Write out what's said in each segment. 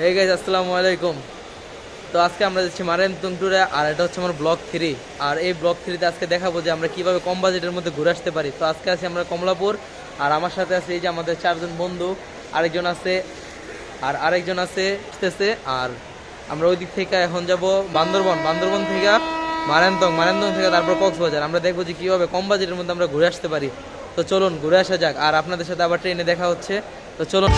এই গাইস আসসালামু আলাইকুম। তো আজকে আমরা যাচ্ছি মারেমতং ট্যুরে, আর এটা হচ্ছে আমার ব্লগ 3। আর এই ব্লগ 3তে আজকে দেখাবো যে আমরা কিভাবে কম বাজেটের মধ্যে ঘুরে আসতে পারি। তো আজকে আছি আমরা কমলাপুর, আর আমার সাথে আছে এই যে আমাদের 4জন বন্ধু, আরেকজন আছে আসতেছে। আর আমরা ওই দিক থেকে এখন যাব বান্দরবন থেকে মারেমতং থেকে তারপর কক্সবাজার। আমরা দেখবো যে কিভাবে কম বাজেটের মধ্যে আমরা ঘুরে আসতে পারি। তো চলুন ঘুরে আসা যাক, আর আপনাদের সাথে আবার ট্রেনে দেখা হচ্ছে। তো চলুন।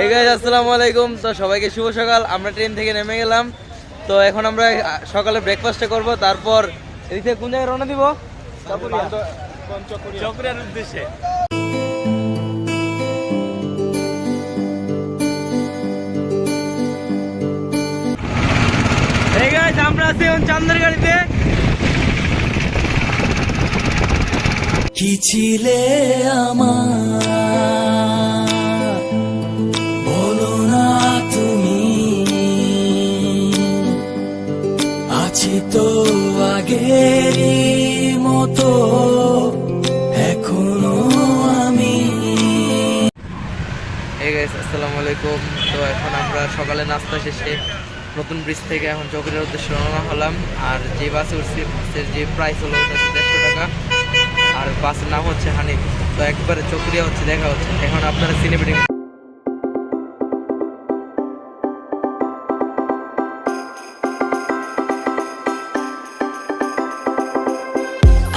এই গাইস আসসালামু আলাইকুম। তো সবাইকে শুভ সকাল। আমরা ট্রেন থেকে নেমে গেলাম। তো এখন আমরা সকালে ব্রেকফাস্টে করব, তারপর এদিক থেকে কোন জায়গায় রওনা দিব? চকরিয়ার উদ্দেশ্যে। এই গাইস আমরা আছি এখন চান্দের গাড়িতে। কি ছিলে আমার বলো না তুমি, আছি তো আগেরই মতো এখনো আমি। এই গাইস আসসালামু আলাইকুম। তো এখন আমরা সকালে নাস্তা শেষে নতুন ব্রিজ থেকে এখন চকরিয়ার উদ্দেশ্যে রওনা হলাম। আর যে বাসে উঠছি, বাসের যে প্রাইস হলো 150 টাকা, আর বাসের নাম হচ্ছে হানিফ। তো একবারে চকরিয়া হচ্ছে দেখা হচ্ছে। এখন আপনারা cinematic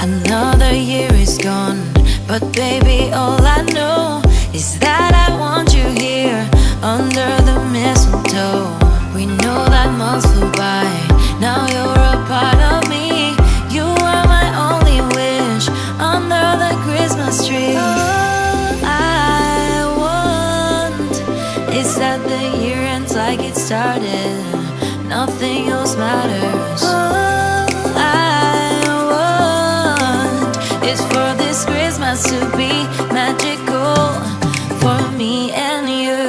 Another year is gone, but baby, all I know is that I want you here under the mistletoe. We know that months flew by, now you're a part of me. You are my only wish under the Christmas tree. All I want is that the year ends like it started, nothing else matters. Is for this Christmas to be magical for me and you.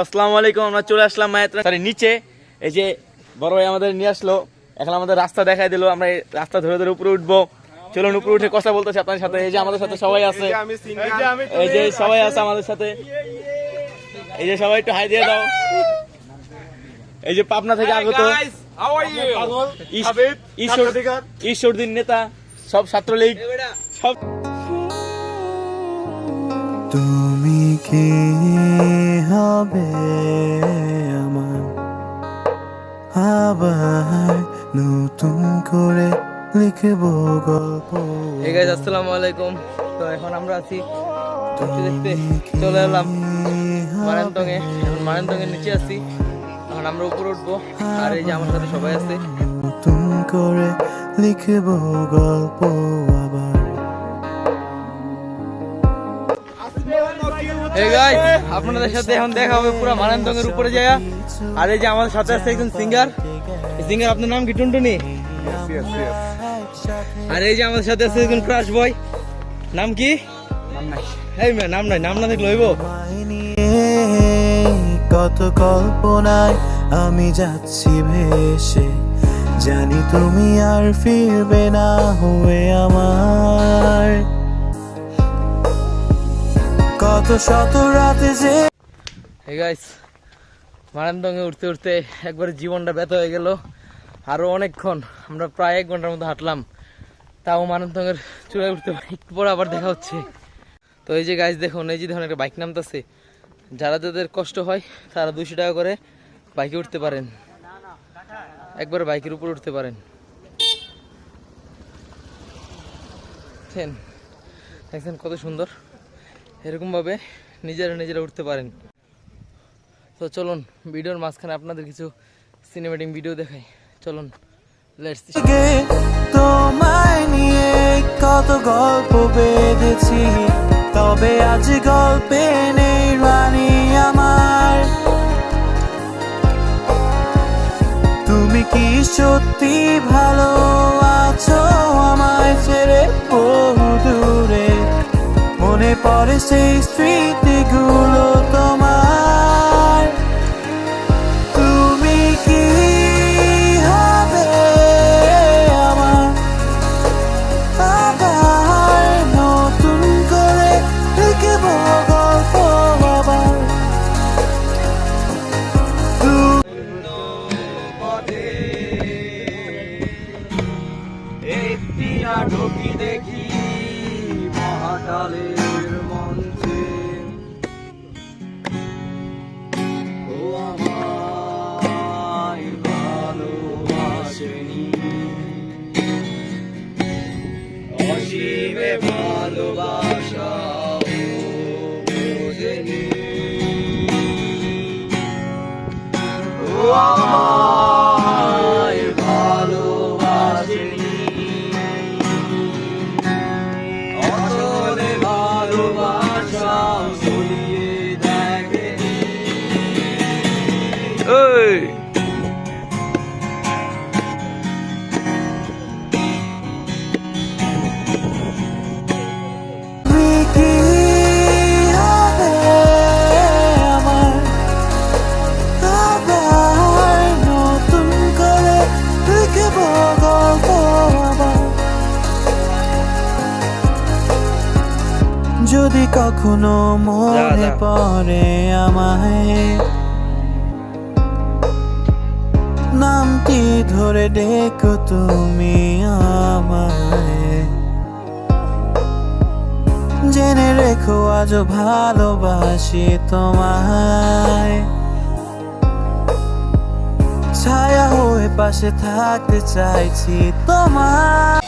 আসসালামু আলাইকুম। আমরা চলে আসলাম নিচে। এই যে বড় ভাই আমাদের নিয়ে আসলো, এখন আমাদের রাস্তা দেখাই দিল। আমরা এই রাস্তা ধরে ধরে উপরে উঠবো। চলুন উপরে উঠে কথা বলতেছি আপনাদের সাথে। এই যে আমাদের সাথে সবাই আছে, এই যে সবাই আছে আমাদের সাথে। এই যে সবাই একটু হাই দিয়ে দাও। এই যে পাবনা থেকে আগত ঈশ্বরদীর নেতা, সব ছাত্রলীগ, সব। তুমি কি হবে আমার আবার নতুন করে লিখবো গল্প। এই গাইস আসসালামু আলাইকুম। তো এখন আমরা আছি দেখতে চলে এলাম মারেমতং এ। এখন মারেমতং এর নিচে আছি, এখন আমরা উপরে উঠবো। আর এই যে আমার সাথে সবাই আছে। নতুন করে লিখবো গল্প আবার। এই গাইস আপনাদের সাথে এখন দেখা হবে পুরো মারেমতং এর উপরে জায়গা। আর এই যে আমাদের সাথে আছে একজন সিঙ্গার। সিঙ্গার আপনার নাম কি? টুনটুনি। আর এই যে আমাদের সাথে আছে একজন ক্রাশ বয়। নাম কি? এই মেয়ে নাম নাই, নাম না দেখলে হইব? কত কল্পনায় আমি যাচ্ছি ভেসে, জানি তুমি আর ফিরবে না হয়ে আমার। কত শত রাতে যে Hey guys, মারান্তঙ্গে উঠতে উঠতে একবারে জীবনটা ব্যথ হয়ে গেল। আরও অনেকক্ষণ, আমরা প্রায় 1 ঘন্টার মতো হাঁটলাম, তাও মারান্তঙ্গের চূড়ায় উঠতে একটু পরে আবার দেখা হচ্ছে। তো এই যে গাইজ দেখুন, এই যে দেখুন একটা বাইক নামতেছে। যাদের কষ্ট হয় তারা 200 টাকা করে বাইকে উঠতে পারেন, একবার বাইকের উপর উঠতে পারেন। দেখছেন কত সুন্দর, এরকমভাবে নিজেরা উঠতে পারেন। তো চলুন ভিডিওর মাঝখানে আপনাদের কিছু সিনেমেটিক ভিডিও দেখাই, চলুন লেটস। তোমায় নিয়ে কত গল্প বেঁধেছি, তবে আজ গল্পে নেই রানী আমার। তুমি কি সত্যি ভালো আছো আমায় ছেড়ে বহু দূরে? মনে পড়ে সেই স্মৃতিগুলো তোমার। তুমি কি হবে আমার? আবার নতুন করে লিখব গল্প আবার। একটি নাটকই দেখি মহাকালের মঞ্চে, ও আমায় ভালোবাসেনি, অসীমে ভালোবাসা বোঝেনি, ও আমায় ভালোবাসেনি, আসলে ভালোবাসা সরিয়ে দেখেনি। তুমি কি হবে আমার? আবার নতুন করে লিখব গল্প আবার। যদি কখনো মনে পড়ে আমায়, নামটি ধরে ডেকো তুমি আমায়। জেনে রেখো আজও ভালোবাসি তোমায়, ছায়া হয়ে পাশে থাকতে চাইছি তোমার।